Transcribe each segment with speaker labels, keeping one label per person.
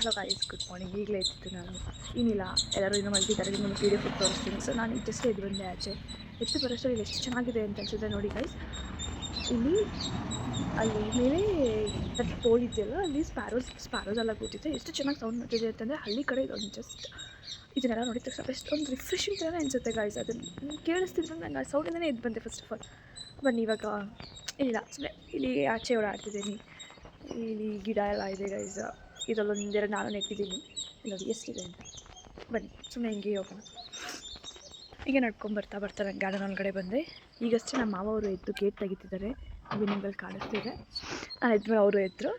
Speaker 1: Hello guys, good morning. ಈಗಲೇ ಎತ್ತಿತ್ತು ನಾನು. ಏನಿಲ್ಲ, ಎಲ್ಲರೂ ಇನ್ನೂ ಮಲಗಿದ್ದಾರೆ. ನಿಮಗೆ ಪಿ ಡಿ ಎಫ್ ತೋರಿಸ್ತೀನಿ. ಸೊ ನಾನು ಜಸ್ಟ್ ಎದ್ದು ಬಂದೆ ಆಚೆ. ಎತ್ತು ಬರೋಷ್ಟರಲ್ಲಿ ಇಲ್ಲಿ ಎಷ್ಟು ಚೆನ್ನಾಗಿದೆ ಅಂತ ಅನ್ಸುತ್ತೆ ನೋಡಿ ಗೈಸ್. ಇಲ್ಲಿ ಅಲ್ಲಿ ಮೇಲೆ ಪೋಲ್ ಇದೆಯಲ್ಲ, ಅಲ್ಲಿ ಸ್ಪ್ಯಾರೋಸ್ ಎಲ್ಲ ಕೂತಿದೆ. ಎಷ್ಟು ಚೆನ್ನಾಗಿ ಸೌಂಡ್ ಮಾಡ್ತಿದೆ ಅಂತಂದರೆ ಹಳ್ಳಿ ಕಡೆ ಇದೊಂದು ಜಸ್ಟ್ ಇದನ್ನೆಲ್ಲ ನೋಡಿದ ತಕ್ಷಣ ಎಷ್ಟೊಂದು ರಿಫ್ರೆಶಿಂಗ್ ಥರನೇ ಅನಿಸುತ್ತೆ ಗೈಸ್. ಅದನ್ನು ಕೇಳಿಸ್ತಿದ್ರೆ ನಂಗೆ ಆ ಸೌಂಡಿಂದನೇ ಎದ್ದು ಬಂದೆ ಫಸ್ಟ್ ಆಫ್ ಆಲ್. ಬನ್ನಿ ಇವಾಗ ಇಲ್ಲ ಸುಮ್ಮನೆ ಇಲ್ಲಿ ಆಚೆ ಓಡಾಡ್ತಿದ್ದೀನಿ. ಇಲ್ಲಿ ಗಿಡ ಎಲ್ಲ ಇದೆ ಗೈಸ್. ಇದರಲ್ಲೊಂದೆರಡು ನಾನು ನೆಟ್ಟಿದ್ದೀನಿ ನೋಡಿ ಎಷ್ಟಿದೆ ಅಂತ. ಬನ್ನಿ ಸುಮ್ಮನೆ ಹಿಂಗೆ ಹೋಗೋಣ. ಹೀಗೆ ನಡ್ಕೊಂಡು ಬರ್ತಾ ನಾನು ಗಾರ್ಡನ್ ಒಳಗಡೆ ಬಂದೆ. ಈಗಷ್ಟೇ ನಮ್ಮ ಮಾವ ಅವರು ಎದ್ದು ಗೇಟ್ ತೆಗಿತಿದ್ದಾರೆ. ನಿಮ್ಮಲ್ಲಿ ಕಾಣಿಸ್ತಿದೆ. ನಾನು ಎದ್ಮೇಲೆ ಅವರು ಎದ್ರು.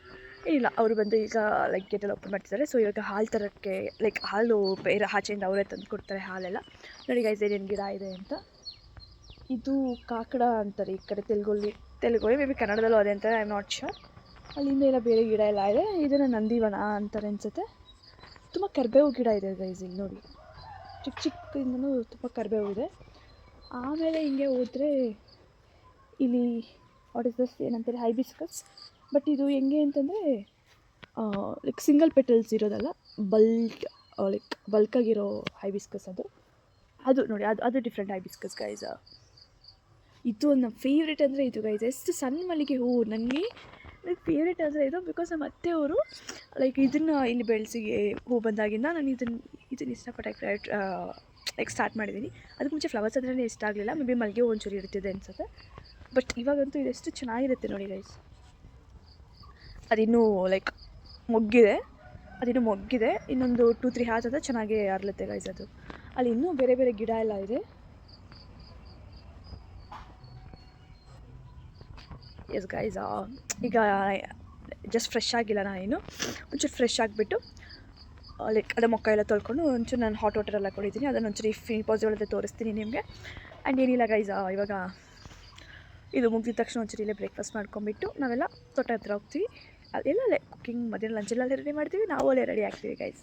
Speaker 1: ಇಲ್ಲ ಅವರು ಬಂದು ಈಗ ಲೈಕ್ ಗೇಟೆಲ್ಲ ಓಪನ್ ಮಾಡ್ತಿದ್ದಾರೆ. ಸೊ ಇವಾಗ ಹಾಲು ತರೋಕ್ಕೆ ಲೈಕ್ ಹಾಲು ಬೇರೆ ಆಚೆಯಿಂದ ಅವರೇ ತಂದು ಕೊಡ್ತಾರೆ ಹಾಲೆಲ್ಲ. ನೋಡಿ ಗೈಸ್ ಏನೇನು ಗಿಡ ಇದೆ ಅಂತ. ಇದು ಕಾಕಡ ಅಂತಾರೆ ಈ ಕಡೆ ತೆಲುಗು ಮೇ ಬಿ ಕನ್ನಡದಲ್ಲೂ ಅದೇ ಅಂತಾರೆ, ಐ ಆಮ್ ನಾಟ್ ಶ್ಯೂರ್. ಅಲ್ಲಿಂದ ಎಲ್ಲ ಬೇರೆ ಗಿಡ ಎಲ್ಲ ಇದೆ. ಇದನ್ನು ನಂದಿವನ ಅಂತಾರೆ ಅನಿಸುತ್ತೆ. ತುಂಬ ಕರಿಬೇವು ಗಿಡ ಇದೆ ಗೈಸ್ ಇಲ್ಲಿ ನೋಡಿ. ಚಿಕ್ಕದಿಂದನೂ ತುಂಬ ಕರಿಬೇವು ಇದೆ. ಆಮೇಲೆ ಹಿಂಗೆ ಹೋದರೆ ಇಲ್ಲಿ ವಾಟ್ ಇಸ್ ದಿಸ್ ಏನಂತಾರೆ, ಹೈಬಿಸ್ಕಸ್. ಬಟ್ ಇದು ಹೆಂಗೆ ಅಂತಂದರೆ ಲೈಕ್ ಸಿಂಗಲ್ ಪೆಟಲ್ಸ್ ಇರೋದಲ್ಲ, ಬಲ್ಕಾಗಿರೋ ಹೈಬಿಸ್ಕಸ್ ಅದು ನೋಡಿ. ಅದು ಡಿಫ್ರೆಂಟ್ ಹೈಬಿಸ್ಕಸ್ ಗೈಸ್. ಇದು ನನ್ನ ಫೇವ್ರೇಟ್ ಅಂದರೆ ಇದು ಗೈಸ್. ಎಷ್ಟು ಸಣ್ಣ ಮಲ್ಲಿಗೆ ಹೂವು ನನಗೆ ಲೈಕ್ ಫೇವ್ರೇಟ್ ಅಂದರೆ ಇದು. ಬಿಕಾಸ್ ನಮ್ಮ ಅತ್ತೆಯವರು ಲೈಕ್ ಇದನ್ನು ಇಲ್ಲಿ ಬೆಳೆಸಿ ಹೂ ಬಂದಾಗಿಂದ ನಾನು ಇದನ್ನು ಇಷ್ಟಪಟ್ಟು ಲೈಕ್ ಸ್ಟಾರ್ಟ್ ಮಾಡಿದ್ದೀನಿ. ಅದಕ್ಕೆ ಮುಂಚೆ ಫ್ಲವರ್ಸ್ ಅಂದ್ರೆ ಇಷ್ಟ ಆಗಲಿಲ್ಲ. ಮೇ ಬಿ ಮಲ್ಲಿಗೆ ಒಂಚೂರು ಇರ್ತಿದೆ ಅನಿಸುತ್ತೆ. ಬಟ್ ಇವಾಗಂತೂ ಇದೆಷ್ಟು ಚೆನ್ನಾಗಿರುತ್ತೆ ನೋಡಿ ಗೈಸ್. ಅದಿನ್ನೂ ಲೈಕ್ ಮೊಗ್ಗಿದೆ. ಇನ್ನೊಂದು 2-3 ಹಾರ್ಸ್ ಆದರೆ ಚೆನ್ನಾಗಿ ಅರಳುತ್ತೆ ಗೈಸ್ ಅದು. ಅಲ್ಲಿ ಇನ್ನೂ ಬೇರೆ ಬೇರೆ ಗಿಡ ಎಲ್ಲ ಇದೆ. ಎಸ್ ಗೈಸ್, ಈಗ ಜಸ್ಟ್ ಫ್ರೆಶ್ ಆಗಿಲ್ಲ ನಾನೇನು. ಒಂಚೂರು ಫ್ರೆಶ್ ಆಗಿಬಿಟ್ಟು ಲೈಕ್ ಅದೇ ಮೊಕ್ಕ ಎಲ್ಲ ತೊಳ್ಕೊಂಡು ಒಂಚೂರು ನಾನು ಹಾಟ್ ವಾಟರ್ ಎಲ್ಲ ಕೊಡಿದ್ದೀನಿ. ಅದನ್ನು ಒಂಚೂರು ಈ ಪಾಸಿಬಲ್ ತೋರಿಸ್ತೀನಿ ನಿಮಗೆ. ಆ್ಯಂಡ್ ಏನಿಲ್ಲ ಗೈಸ್, ಇವಾಗ ಇದು ಮುಗಿದ ತಕ್ಷಣ ಒಂಚೂರು ಇಲ್ಲೇ ಬ್ರೇಕ್ಫಾಸ್ಟ್ ಮಾಡ್ಕೊಂಬಿಟ್ಟು ನಾವೆಲ್ಲ ತೋಟ ಹತ್ರ ಹೋಗ್ತೀವಿ. ಅದೆಲ್ಲ ಕುಕ್ಕಿಂಗ್ ಮಧ್ಯಾಹ್ನ ಲಂಚೆಲ್ಲ ರೆಡಿ ಮಾಡ್ತೀವಿ. ನಾವು ಅಲ್ಲೇ ರೆಡಿ ಆಗ್ತೀವಿ ಗೈಸ್.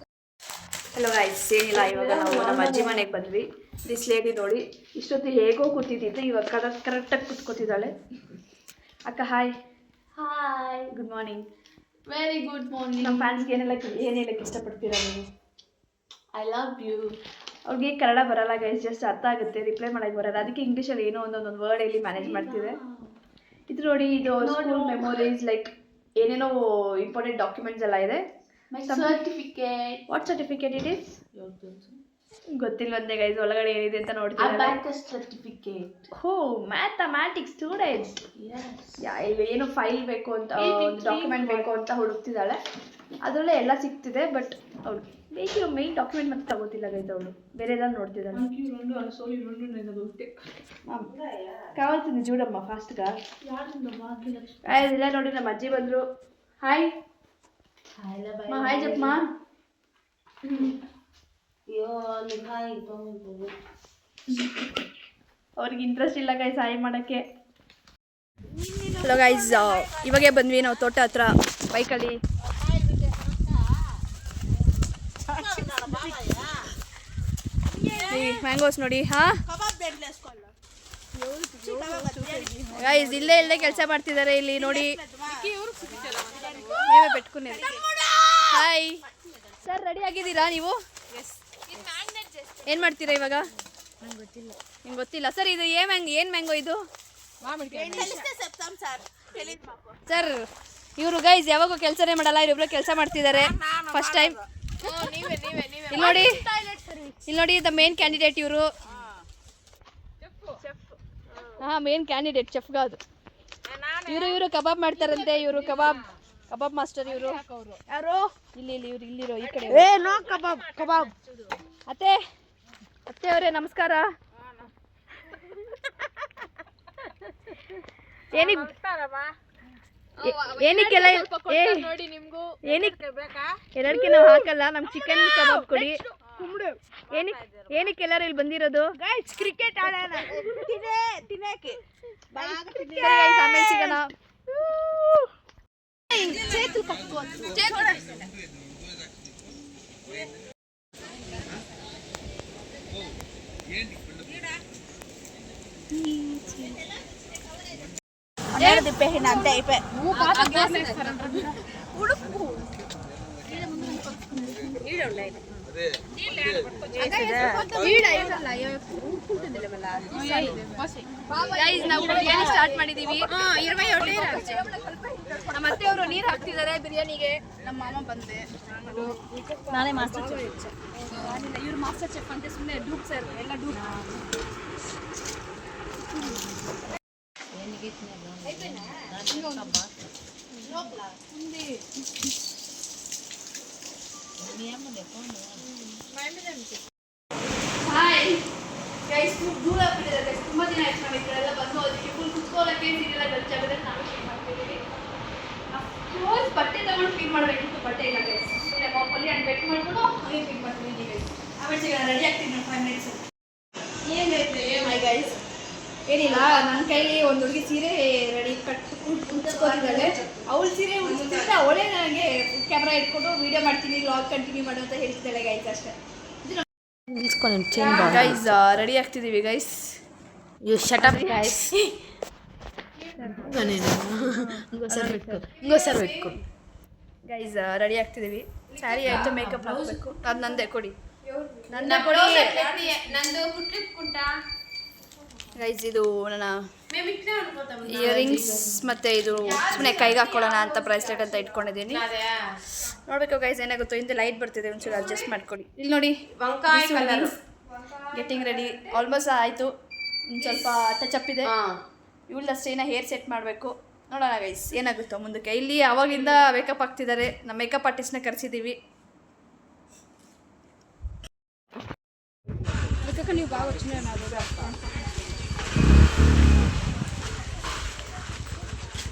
Speaker 1: ಹಲೋ ಗೈಸ್, ಏನಿಲ್ಲ, ಇವಾಗ ನಾವು ನಮ್ಮ ಅಜ್ಜಿ ಮನೆಗೆ ಬಂದ್ವಿ. ದಿಸ್ ಲೇಡಿ ನೋಡಿ ಇಷ್ಟೊತ್ತು ಹೇಗೋ ಕೂತಿದ್ದಿದ್ದು, ಇವಾಗ ಕರೆಕ್ಟಾಗಿ ಕೂತ್ಕೋತಿದ್ದಾಳೆ. ಅಕ್ಕ hi.
Speaker 2: Hi,
Speaker 1: good morning.
Speaker 2: Very good morning.
Speaker 1: ನಮ್ಮ ಫ್ಯಾನ್ಸ್ಗೆ ಏನು ಹೇಳಕ್ಕೆ ಇಷ್ಟಪಡ್ತೀರಾ ನೀವು?
Speaker 2: I love you.
Speaker 1: ಅವ್ರಿಗೆ ಕನ್ನಡ ಬರಲ್ಲ ಗೈಸ್, ಜಸ್ಟ್ ಅರ್ಥ ಆಗುತ್ತೆ, ರಿಪ್ಲೈ ಮಾಡೋಕ್ಕೆ ಬರಲ್ಲ. ಅದಕ್ಕೆ ಇಂಗ್ಲೀಷಲ್ಲಿ ಏನೋ ಒಂದೊಂದು ವರ್ಡ್ ಇಲ್ಲಿ ಮ್ಯಾನೇಜ್ ಮಾಡ್ತಿದೆ. ಇದು ನೋಡಿ, ಇದು ಸ್ಕೂಲ್ ಮೆಮೊರೀಸ್, ಲೈಕ್ ಏನೇನೋ ಇಂಪಾರ್ಟೆಂಟ್ ಡಾಕ್ಯುಮೆಂಟ್ಸ್ ಎಲ್ಲ ಇದೆ.
Speaker 2: My certificate.
Speaker 1: What certificate it is? ಗೊತ್ತಿಲ್ವಂತೆ ಗೈಸ್. ಒಳಗಡೆ ಏನಿದೆ ಅಂತ ನೋಡ್ತೀವಿ.
Speaker 2: Abacus certificate.
Speaker 1: ಹೋ, ಮ್ಯಾಥಮ್ಯಾಟಿಕ್ಸ್ ಸ್ಟೂಡೆಂಟ್ಸ್. ಯಾ, ಇಲ್ಲಿ ಏನು ಫೈಲ್ ಬೇಕು ಅಂತ, ಒಂದು ಡಾಕ್ಯುಮೆಂಟ್ ಬೇಕು ಅಂತ ಹುಡುಕ್ತಿದ್ದಾಳೆ. ಅದರಲ್ಲೇ ಎಲ್ಲ ಸಿಗ್ತಿದೆ. ಬಟ್ ಅವ್ಳಿಗೆ ಬೇಕಿರೋ ಮೇನ್ ಡಾಕ್ಯುಮೆಂಟ್ ಮತ್ತೆ ತಗೋತಿಲ್ಲ ಗೈಸ್. ಅವಳು ಬೇರೆ ಎಲ್ಲ ನೋಡ್ತಿದ್ದಾಳೆ. ಕಾವಲ್ತೀನಿ ಜೂಡಮ್ಮ ಫಾಸ್ಟ್ಗ. ಇಲ್ಲ ನೋಡಿ, ನಮ್ಮ ಅಜ್ಜಿ ಬಂದರು. ಹಾಯ್ ಹಾಯ್ ಜಪ್ಪ. ಅವ್ರಿಗೆ ಇಂಟ್ರೆಸ್ಟ್ ಇಲ್ಲ ಗೈಸ್ ಹಾಯ್ ಮಾಡೋಕ್ಕೆ. ಹಲೋ ಗೈಸ್, ಇವಾಗೇ ಬಂದ್ವಿ ನಾವು ತೋಟ ಹತ್ರ ಬೈಕಲ್ಲಿ. ಮ್ಯಾಂಗೋಸ್ ನೋಡಿ. ಗೈಸ್ ಇಲ್ಲೇ ಕೆಲಸ ಮಾಡ್ತಿದ್ದಾರೆ ಇಲ್ಲಿ ನೋಡಿ. ನೀವೇ ಬೆಟ್ಕೊಂಡಿ. ಹಾಯ್ ಸರ್, ರೆಡಿ ಆಗಿದ್ದೀರಾ ನೀವು? ಏನು ಮಾಡ್ತೀರಾ ಇವಾಗ? ನಿಮ್ಗೆ ಗೊತ್ತಿಲ್ಲ ಸರ್. ಇದು ಏನು ಮ್ಯಾಂಗೋ ಇದು ಸರ್? ಇವರು ಗೈಸ್ ಯಾವಾಗೂ ಕೆಲಸನೇ ಮಾಡಲ್ಲ, ಇವರಿಬ್ರು ಕೆಲಸ ಮಾಡ್ತಿದ್ದಾರೆ ಫಸ್ಟ್ ಟೈಮ್. ಇಲ್ಲಿ ನೋಡಿ ದ ಮೇನ್ ಕ್ಯಾಂಡಿಡೇಟ್ ಇವರು. ಮೇನ್ ಕ್ಯಾಂಡಿಡೇಟ್ ಚೆಫ್ಗಾದು. ಇವರು ಕಬಾಬ್ ಮಾಡ್ತಾರಂತೆ. ಇವರು ಕಬಾಬ್ ಮಾಸ್ಟರ್ ಇವರು. ಯಾರು? ಇಲ್ಲಿರೋ ಈ ಕಡೆ. ಕಬಾಬ್ ಅತ್ತೆ ಅವರೇ ನಮಸ್ಕಾರ. ಏನಕ್ಕೆಲ್ಲ ಎಲ್ಲರಿಗೆ ನಾವು ಹಾಕಲ್ಲ. ನಮ್ಗೆ ಚಿಕನ್ ಕಬಾಬ್ ಕೊಡಿ. ಏನಕ್ಕೆ ಎಲ್ಲರೂ ಇಲ್ಲಿ ಬಂದಿರೋದು? ಕ್ರಿಕೆಟ್ ಆಡೋಣ. ಆಮೇಲೆ ಸಿಗೋಣ. ಗೈಸ್ ನಾವು ಬಿರಿಯಾನಿ ಸ್ಟಾರ್ಟ್ ಮಾಡಿದೀವಿ. ನಮ್ಮ ಅತ್ತೆಯವರು ನೀರು ಹಾಕ್ತಿದ್ದಾರೆ ಬಿರಿಯಾನಿಗೆ. ನಮ್ಮ ಮಾಮ ಬಂದೆ, ನಾನೇ ಮಾಸ್ಟರ್ ಚೆಫ್. ಇವ್ರು ಮಾಸ್ಟರ್ ಚೆಫ್ ಅಂತ ಸುಮ್ಮನೆ ಡೂಪ್ ಸರ್, ಎಲ್ಲ ಡೂಪ್. ಹಾಯ್ ಗೈಸ್, ದೂರ ಆಗ್ಬಿಟ್ಟಿದೆ. ತುಂಬ ದಿನ ಆಯ್ತು ನಾವು ಈ ಕಡೆ ಎಲ್ಲ ಬಂದು ಅದಕ್ಕೆ ಫುಲ್ ಕುತ್ಕೊಳ್ಳೋಕ್ಕೆ ಸೀರೆಲ್ಲ ಗಚ್ಚಾಗುತ್ತೆ. ನಾವು ಕ್ಲೀನ್ ಮಾಡ್ತಿದ್ದೀವಿ. ಅಫ್ಕೋರ್ಸ್ ಬಟ್ಟೆ ತಗೊಂಡು ಕ್ಲೀನ್ ಮಾಡಬೇಕಿತ್ತು, ಬಟ್ಟೆ ಇಲ್ಲ ಗೈಸ್. ಅಲ್ಲಿ ಅಂಡ್ ಬೆಟ್ ಮಾಡ್ಕೊಂಡು ಹಾಗೆ ಕ್ಲೀನ್ ಮಾಡ್ತಿದ್ದೀನಿ ಗೈಸ್. ಆಮೇಲೆ ಸಿಗೋಣ, ರೆಡಿ ಆಗ್ತೀನಿ ನಾನು 5 ಮಿನಿಟ್ಸ್. ಏನಾಯ್ತು ಹಾಯ್ ಗೈಸ್, ಏನಿಲ್ಲ, ನನ್ನ ಕೈಲಿ ಒಂದು ಹುಡುಗಿ ಸೀರೆ ರೆಡಿ ಕುತ್ಕೊಂಡಿದ್ದಾಳೆ. ಅವಳ ಸೀರೆ ಉಳಿಸ್ತಿದ್ರೆ ಅವಳೇ ನನಗೆ ಕ್ಯಾಮ್ರಾ ಇಟ್ಕೊಂಡು ವೀಡಿಯೋ ಮಾಡ್ತೀನಿ, ವ್ಲಾಗ್ ಕಂಟಿನ್ಯೂ ಮಾಡು ಅಂತ ಹೇಳ್ತಿದ್ದಾಳೆ ಗೈಸ್. ಅಷ್ಟೇ ಗೈಸ್, ರೆಡಿ ಆಗ್ತಿದ್ದೀವಿ ಗೈಸ್.
Speaker 3: You shut up guys.
Speaker 1: Guys ready ಆಗ್ತಿದ್ದೀವಿ. ಸ್ಯಾರಿ ಆಯಿತು, ಮೇಕಪ್ ಹಾಕಬೇಕು. ಅದು ನಂದೆ ಕೊಡಿ, ನನ್ನ ಕೊಡಿ ಗೈಸ್. ಇದು ನನ್ನ ಇಯರಿಂಗ್ಸ್ ಮತ್ತು ಇದು ಸುಮ್ಮನೆ ಕೈಗೆ ಹಾಕ್ಕೊಳ್ಳೋಣ ಅಂತ ಬ್ರೇಸ್ಲೆಟ್ ಅಂತ ಇಟ್ಕೊಂಡಿದ್ದೀನಿ. ನೋಡಬೇಕು ಗೈಸ್ ಏನಾಗುತ್ತೋ. ಹಿಂದೆ ಲೈಟ್ ಬರ್ತಿದೆ, ಒಂಚೂರು ಅಡ್ಜಸ್ಟ್ ಮಾಡ್ಕೊಡಿ. ಇಲ್ಲಿ ನೋಡಿ, ಗೆಟಿಂಗ್ ರೆಡಿ ಆಲ್ಮೋಸ್ಟ್ ಆಯಿತು. ಒಂದು ಸ್ವಲ್ಪ ಟಚ್ ಅಪ್ ಇದೆ. ಇವಳದಷ್ಟೇ ಹೇರ್ ಸೆಟ್ ಮಾಡಬೇಕು. ನೋಡೋಣ ಗೈಸ್ ಏನಾಗುತ್ತೋ ಮುಂದಕ್ಕೆ. ಇಲ್ಲಿ ಆವಾಗಿಂದ ಮೇಕಪ್ ಆಗ್ತಿದ್ದಾರೆ. ನಮ್ಮ ಮೇಕಪ್ ಆರ್ಟಿಸ್ಟ್ನ ಕರೆಸಿದ್ದೀವಿ. ನೀವು ಬಾగా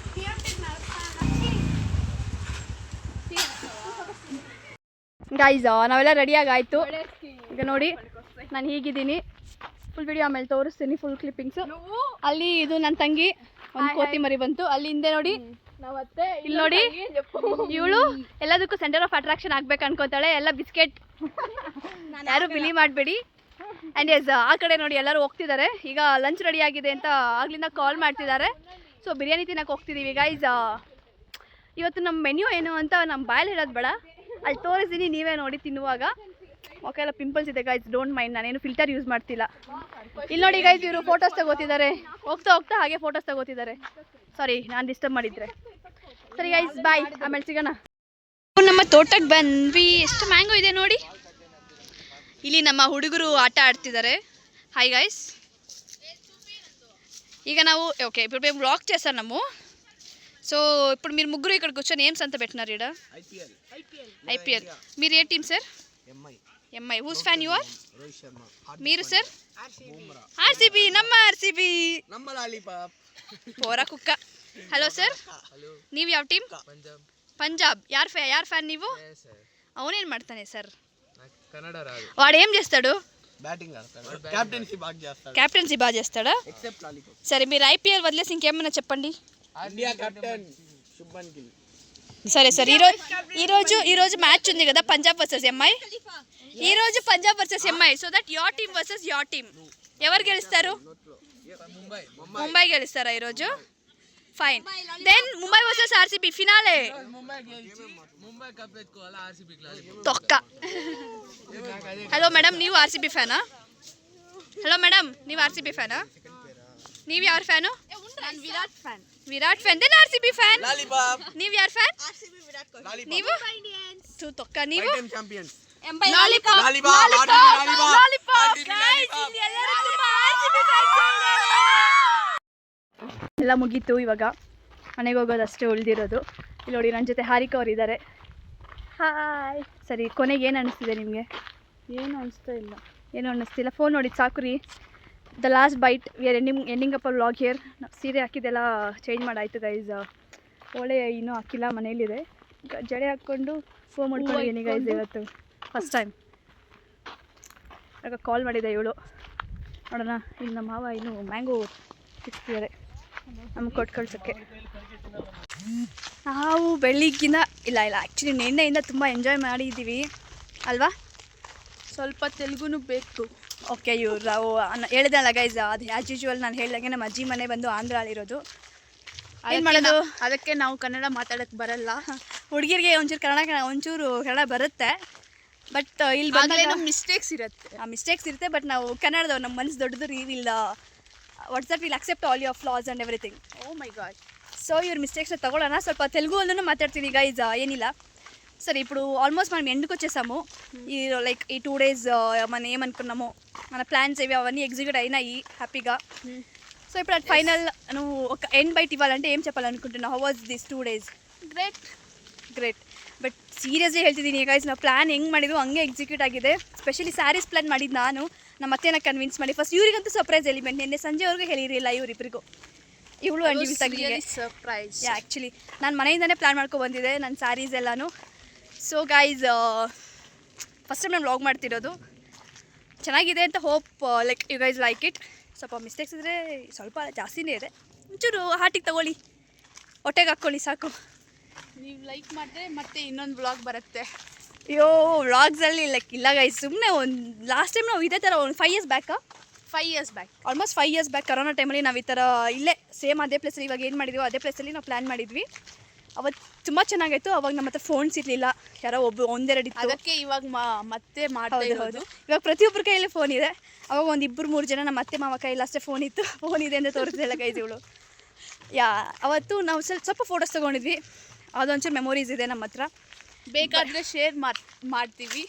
Speaker 1: ಗೈಸ್ ನಾವೆಲ್ಲ ರೆಡಿಯಾಗಿ ಆಯಿತು. ಈಗ ನೋಡಿ ನಾನು ಹೀಗಿದ್ದೀನಿ. ಫುಲ್ ವಿಡಿಯೋ ಆಮೇಲೆ ತೋರಿಸ್ತೀನಿ, ಫುಲ್ ಕ್ಲಿಪ್ಪಿಂಗ್ಸು. ಅಲ್ಲಿ ಇದು ನನ್ನ ತಂಗಿ, ಒಂದು ಕೋತಿ ಮರಿ ಬಂತು ಅಲ್ಲಿ ಹಿಂದೆ ನೋಡಿ. ಇಲ್ಲಿ ನೋಡಿ, ಇವಳು ಎಲ್ಲದಕ್ಕೂ ಸೆಂಟರ್ ಆಫ್ ಅಟ್ರಾಕ್ಷನ್ ಆಗ್ಬೇಕು ಅನ್ಕೋತಾಳೆ. ಎಲ್ಲ ಬಿಸ್ಕೆಟ್, ಯಾರು ಬಿಲಿ ಮಾಡಬೇಡಿ. ಆ್ಯಂಡ್ ಎಸ್, ಆ ಕಡೆ ನೋಡಿ ಎಲ್ಲರೂ ಹೋಗ್ತಿದ್ದಾರೆ. ಈಗ ಲಂಚ್ ರೆಡಿ ಆಗಿದೆ ಅಂತ ಆಗ್ಲಿಂದ ಕಾಲ್ ಮಾಡ್ತಿದ್ದಾರೆ. ಸೊ ಬಿರಿಯಾನಿ ತಿನ್ನಕ್ಕೆ ಹೋಗ್ತಿದ್ದೀವಿ ಗೈಸ್. ಇವತ್ತು ನಮ್ಮ ಮೆನ್ಯೂ ಏನು ಅಂತ ನಮ್ಮ ಬಾಯಲ್ಲಿ ಹೇಳೋದು ಬೇಡ, ಅಲ್ಲಿ ತೋರಿಸ್ತೀನಿ, ನೀವೇ ನೋಡಿ ತಿನ್ನುವಾಗ. ಓಕೆ, ಎಲ್ಲ ಪಿಂಪಲ್ಸ್ ಇದೆ ಗೈಸ್, ಡೋಂಟ್ ಮೈಂಡ್. ನಾನೇನು ಫಿಲ್ಟರ್ ಯೂಸ್ ಮಾಡ್ತಿಲ್ಲ. ಇಲ್ಲಿ ನೋಡಿ ಗೈಸ್, ಇವರು ಫೋಟೋಸ್ ತಗೋತಿದ್ದಾರೆ. ಹೋಗ್ತಾ ಹೋಗ್ತಾ ಹಾಗೆ ಫೋಟೋಸ್ ತಗೋತಿದ್ದಾರೆ. ಸಾರಿ, ನಾನು ಡಿಸ್ಟರ್ಬ್ ಮಾಡಿದ್ರೆ. ಸರಿ ಗೈಸ್, ಬಾಯ್, ಆಮೇಲೆ ಸಿಗೋಣ. ನಮ್ಮ ತೋಟಕ್ಕೆ ಬಂದ್ವಿ. ಎಷ್ಟು ಮ್ಯಾಂಗೋ ಇದೆ ನೋಡಿ. ಇಲ್ಲಿ ನಮ್ಮ ಹುಡುಗರು ಆಟ ಆಡ್ತಿದ್ದಾರೆ. ಹಾಯ್ ಗೈಸ್, ఇక ನಾವು ఓకే ఇప్పుడు మేము బ్లాక్ చేస్తున్నాము. సో ఇప్పుడు మీరు ముగ్గురు ఇక్కడ కూర్చొని ఏం సంత పెట్టినారు ఇక్కడ? ఐపీఎల్. మీరు ఏ team sir? MI. Who's fan you are? Rohit Sharma. మీరు సార్? ఆర్సీబీ. ನಮ್ಮ ಆರ್ಸಿಬಿ. ನಮ್ಮ ಲಾಲಿಪಾಪ್. ಪೋರ ಕುಕ್ಕ. ಹಲೋ ಸರ್, ನೀವು ಯಾವ ಟೀಮ್? పంజాబ్. ಯಾರು ఫ్యాన్ ನೀವು? ಅವನೇನು ಮಾಡ್ತಾನೆ సర్? వాడు ఏం చేస్తాడు?
Speaker 4: బ్యాటింగ్ ఆడతాడు,
Speaker 1: క్యాప్టెన్సీ బాగా చేస్తాడా? సరే, మీరు ఐపీఎల్ వదిలేసి ఇంకేమైనా చెప్పండి.
Speaker 4: India captain Shubman Gill.
Speaker 1: సరే సార్, ఈరోజు మ్యాచ్ ఉంది కదా, పంజాబ్ వర్సెస్ ఎంఐ. ఈరోజు Punjab versus MI. So that your team versus your team. ఎవరు గెలుస్తారు? ముంబై గెలుస్తారా ఈరోజు? Fine. Then Mumbai versus RCB finale. తొక్క. హలో మేడం, ನೀವು ಆರ್ಸಿಬಿ ಫ್ಯಾನಾ? ಹಲೋ ಮೇಡಮ್, ನೀವು ಆರ್ಸಿಬಿ ಫ್ಯಾನಾ? ನೀವು ಯಾರು fan? Virat fan. Then RCB fan. ನೀವು ಯಾರು ಫ್ಯಾನ್? ನೀವು ತೊಕ್ಕ. ನೀವು ಎಲ್ಲ ಮುಗೀತು. ಇವಾಗ ಮನೆಗೆ ಹೋಗೋದು ಅಷ್ಟೇ ಉಳಿದಿರೋದು. ಇಲ್ಲಿ ನೋಡಿ, ನನ್ನ ಜೊತೆ ಹಾರಿಕ ಅವರು ಇದ್ದಾರೆ. ಹಾಯ್. ಸರಿ, ಕೊನೆಗೆ ಏನು ಅನ್ನಿಸ್ತಿದೆ ನಿಮಗೆ? ಏನು ಅನ್ನಿಸ್ತಿಲ್ಲ. ಫೋನ್ ನೋಡಿ ಸಾಕು ರೀ. The last bite, we are ending up a vlog here. ಸೀರೆ ಹಾಕಿದ್ದೆಲ್ಲ ಚೇಂಜ್ ಮಾಡಾಯಿತು ಗೈಸ್. ಒಳ್ಳೆ ಇನ್ನೂ ಹಾಕಿಲ್ಲ, ಮನೇಲಿದೆ. ಜಡೆ ಹಾಕ್ಕೊಂಡು ಫೋನ್ ಮಾಡ್ಕೊಂಡಿದ್ದೀನಿ ಗೈಸ್. ಇವತ್ತು ಫಸ್ಟ್ ಟೈಮ್. ಆಗ ಕಾಲ್ ಮಾಡಿದೆ ಇವಳು. ನೋಡೋಣ, ಇಲ್ಲಿ ನಮ್ಮ ಮಾವ ಇನ್ನೂ ಮ್ಯಾಂಗೋ ಸಿಗ್ತಿದ್ದಾರೆ ನಮಗೆ ಕೊಟ್ಟು ಕಳ್ಸೋಕ್ಕೆ. ನಾವು ಬೆಳಿಗ್ಗಿನ ಇಲ್ಲ ಆ್ಯಕ್ಚುಲಿ ನಿನ್ನೆಯಿಂದ ತುಂಬ ಎಂಜಾಯ್ ಮಾಡಿದ್ದೀವಿ ಅಲ್ವಾ? ಸ್ವಲ್ಪ ತೆಲುಗುನು ಬೇಕು. ಓಕೆ, ಇವ್ರು ನಾವು ಹೇಳಿದಲ್ಲ ಗೈಸ್, ಅದು ಆ್ಯಸ್ ಯೂಶ್ವಲ್ ನಾನು ಹೇಳಿದಾಗೆ ನಮ್ಮ ಅಜ್ಜಿ ಮನೆ ಬಂದು ಆಂಧ್ರಲ್ಲಿರೋದು. ಏನು ಮಾಡೋದು, ಅದಕ್ಕೆ ನಾವು ಕನ್ನಡ ಮಾತಾಡೋಕ್ಕೆ ಬರಲ್ಲ. ಹುಡುಗಿರಿಗೆ ಒಂಚೂರು ಕನ್ನಡ ಬರುತ್ತೆ. ಬಟ್ ಇಲ್ಲಿ ಬಂದಾಗ
Speaker 2: ಮಿಸ್ಟೇಕ್ಸ್ ಇರುತ್ತೆ.
Speaker 1: ಮಿಸ್ಟೇಕ್ಸ್ ಇರುತ್ತೆ, ಬಟ್ ನಾವು ಕನ್ನಡದವ್ರು, ನಮ್ಮ ಮನಸ್ಸು ದೊಡ್ಡದು ರೀ. Will what's that will accept all your flaws and everything.
Speaker 2: Oh my god.
Speaker 1: So ఇవ్వరు మిస్టేక్స్ని తగోళన ಸ್ವಲ್ಪ తెలుగులోనూ మాట్లాడుతుంది గైజ్ ఏనిల. సరే ఇప్పుడు ఆల్మోస్ట్ మనం ఎండుకు వచ్చేసాము. ఈ లైక్ ఈ 2 days మనం ఏమనుకున్నామో మన ప్లాన్స్ ఏవి అవన్నీ ఎగ్జిక్యూట్ అయినాయి హ్యాపీగా. సో ఇప్పుడు అది ఫైనల్ నువ్వు ఒక ఎండ్ బైట్ ఇవ్వాలంటే ఏం చెప్పాలనుకుంటున్నావు? How was this 2 days? Great. But seriously ಹೇಳ್ತಿದ್ದೀನಿ ಗೈಸ್, ನಾವು ಪ್ಲ್ಯಾನ್ ಹೆಂಗೆ ಮಾಡಿದ್ವು ಹಂಗೆ ಎಕ್ಸಿಕ್ಯೂಟ್ ಆಗಿದೆ. ಸ್ಪೆಷಲಿ ಸ್ಯಾರೀಸ್ ಪ್ಲ್ಯಾನ್ ಮಾಡಿದ್ದು ನಾನು, ನಮ್ಮ ಅತ್ತೆನ ಕನ್ವಿನ್ಸ್ ಮಾಡಿ. ಫಸ್ಟ್ ಇವ್ರಿಗಂತೂ ಸರ್ಪ್ರೈಸ್ ಎಲಿಮೆಂಟ್. ನಿನ್ನೆ ಸಂಜೆವರೆಗೂ ಹೇಳಿರಲಿಲ್ಲ ಇವರಿಬ್ಬರಿಗೂ, ಇವಳು ಆ್ಯಂಡ್ ಇವ್ರ ತಂಗಿಗೆ.
Speaker 2: ಸರ್ಪ್ರೈಸ್.
Speaker 1: ಆ್ಯಕ್ಚುಲಿ ನಾನು ಮನೆಯಿಂದನೇ ಪ್ಲ್ಯಾನ್ ಮಾಡ್ಕೊಂಡು ಬಂದಿದ್ದೆ ನನ್ನ ಸ್ಯಾರೀಸ್ ಎಲ್ಲನೂ. ಸೊ ಗೈಸ್, ಫಸ್ಟ್ ಟೈಮ್ ನಾನು ವ್ಲಾಗ್ ಮಾಡ್ತಿರೋದು. ಚೆನ್ನಾಗಿದೆ ಅಂತ hope like you guys like it. ಸ್ವಲ್ಪ ಮಿಸ್ಟೇಕ್ಸ್ ಇದ್ದರೆ ಸ್ವಲ್ಪ ಜಾಸ್ತಿನೇ ಇದೆ, ಒಂಚೂರು ಹಾರ್ಟಿಗೆ ತಗೊಳ್ಳಿ, ಹೊಟ್ಟೆಗೆ ಹಾಕ್ಕೊಳ್ಳಿ ಸಾಕು.
Speaker 2: ನೀವು ಲೈಕ್ ಮಾಡಿದ್ರೆ ಮತ್ತೆ ಇನ್ನೊಂದು ವ್ಲಾಗ್ ಬರುತ್ತೆ.
Speaker 1: ಅಯ್ಯೋ ವ್ಲಾಗ್ಸಲ್ಲಿ ಲೈಕ್ ಇಲ್ಲ ಗೈಸ್, ಸುಮ್ಮನೆ ಒಂದು ಲಾಸ್ಟ್ ಟೈಮ್ ನಾವು ಇದೇ ಥರ ಒಂದು 5 years back, almost 5 years back corona ಟೈಮಲ್ಲಿ ನಾವು ಈ ಥರ ಇಲ್ಲೇ ಸೇಮ್ ಅದೇ ಪ್ಲೇಸಲ್ಲಿ ಇವಾಗ ಏನು ಮಾಡಿದ್ವಿ ಅದೇ ಪ್ಲೇಸಲ್ಲಿ ನಾವು ಪ್ಲ್ಯಾನ್ ಮಾಡಿದ್ವಿ. ಅವತ್ತು ತುಂಬ ಚೆನ್ನಾಗಾಯಿತು. ಅವಾಗ ನಮ್ಮ ಹತ್ರ ಫೋನ್ಸ್ ಇರಲಿಲ್ಲ, ಯಾರೋ ಒಂದೆರಡು ಇತ್ತು.
Speaker 2: ಅದಕ್ಕೆ ಇವಾಗ ಮತ್ತೆ ಮಾಡ್ತಾ ಇರೋದು.
Speaker 1: ಇವಾಗ ಪ್ರತಿಯೊಬ್ಬರ ಕೈಯಲ್ಲಿ ಫೋನ್ ಇದೆ. ಅವಾಗ ಒಂದು 2-3 ಜನ ನಮ್ಮ ಅತ್ತೆ ಮಾವ ಕೈಯಲ್ಲಿ ಅಷ್ಟೇ ಫೋನ್ ಇತ್ತು. ಫೋನ್ ಇದೆ ಅಂತ ತೋರಿಸ್ತಿಲ್ಲ ಗೈಸ್ ಇವಳು. ಅವತ್ತು ನಾವು ಸ್ವಲ್ಪ ಫೋಟೋಸ್ ತೊಗೊಂಡಿದ್ವಿ, ಅದೊಂಚೂರು ಮೆಮೊರೀಸ್ ಇದೆ ನಮ್ಮ ಹತ್ರ.
Speaker 2: ಬೇಕಾದರೆ ಶೇರ್ ಮಾಡ್ತೀವಿ.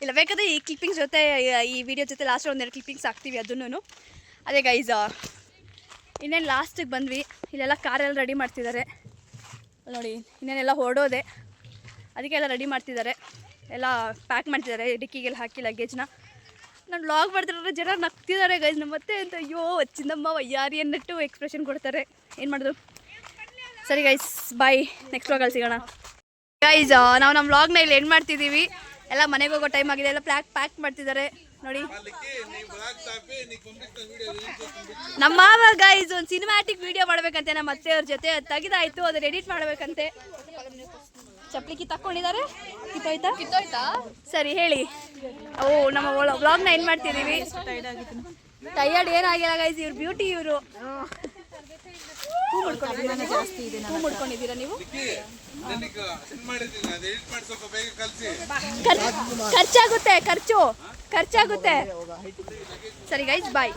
Speaker 1: ಇಲ್ಲ ಬೇಕಾದರೆ ಈ ಕ್ಲಿಪ್ಪಿಂಗ್ಸ್ ಜೊತೆ, ಈ ವಿಡಿಯೋ ಜೊತೆ ಲಾಸ್ಟ್ 1-2 ಕ್ಲಿಪ್ಪಿಂಗ್ಸ್ ಹಾಕ್ತೀವಿ ಅದನ್ನು. ಅದೇ ಗೈಸ್, ಇನ್ನೇನು ಲಾಸ್ಟಿಗೆ ಬಂದ್ವಿ. ಇಲ್ಲೆಲ್ಲ ಕಾರೆಲ್ಲ ರೆಡಿ ಮಾಡ್ತಿದ್ದಾರೆ ನೋಡಿ, ಇನ್ನೇನೆಲ್ಲ ಹೊರಡೋದೆ, ಅದಕ್ಕೆಲ್ಲ ರೆಡಿ ಮಾಡ್ತಿದ್ದಾರೆ, ಎಲ್ಲ ಪ್ಯಾಕ್ ಮಾಡ್ತಿದ್ದಾರೆ ಡಿಕ್ಕಿಗೆಲ್ಲ ಹಾಕಿ ಲಗೇಜ್ನ. ನಾನು ವ್ಲಾಗ್ ಮಾಡ್ತಿರೋ ಜನ ನಗ್ತಿದ್ದಾರೆ ಗೈಸ್ ನಮ್ಮ ಮತ್ತೆ ಅಂತ. ಅಯ್ಯೋ ಚಿನ್ನಮ್ಮ ವಯ್ಯಾರಿ ಅನ್ನಟ್ಟು ಎಕ್ಸ್ಪ್ರೆಷನ್ ಕೊಡ್ತಾರೆ, ಏನು ಮಾಡೋದು. ಸರಿ ಗೈಸ್, ಬಾಯ್, ನೆಕ್ಸ್ಟ್ ವ್ಲಾಗಲ್ಲಿ ಸಿಗೋಣ. ಗೈಸ್, ನಾವು ನಮ್ಮ ವ್ಲಾಗ್ನ ಇಲ್ಲಿ ಎಂಡ್ ಮಾಡ್ತಿದ್ದೀವಿ. ಎಲ್ಲ ಮನೆಗೆ ಹೋಗೋ ಟೈಮ್ ಆಗಿದೆ, ಎಲ್ಲ ಪ್ಯಾಕ್ ಮಾಡ್ತಿದ್ದಾರೆ ನೋಡಿ. ನಮ್ಮ ಮಾವ ಗೈಸ್ ಒಂದು ಸಿನಿಮ್ಯಾಟಿಕ್ ವಿಡಿಯೋ ಮಾಡ್ಬೇಕಂತೆ ನಮ್ಮ ಅತ್ತೆಯವ್ರ ಜೊತೆ, ಅದು ತೆಗೆದಾಯ್ತು, ಅದನ್ನ ಎಡಿಟ್ ಮಾಡ್ಬೇಕಂತೆ. ಚಪ್ಪಲಿ ಕಿತ್ತಾಕೊಂಡಿದ್ದಾರೆ, ಕಿತ್ತೋಯ್ತಾ? ಸರಿ ಹೇಳಿ. ನಮ್ಮ ವ್ಲಾಗ್ನ ಎಂಡ್ ಮಾಡ್ತಿದ್ದೀವಿ. ಟಯರ್ಡ್ ಏನಾಗಿಲ್ಲ ಗೈಸ್, ಇವ್ರು ಬ್ಯೂಟಿ. ಇವರು ಹೂ ಮುಡ್ಕೊಂಡಿದ್ದೀರಾ ನೀವು? ಖರ್ಚಾಗುತ್ತೆ. ಸರಿ ಗೈಸ್, ಬಾಯ್.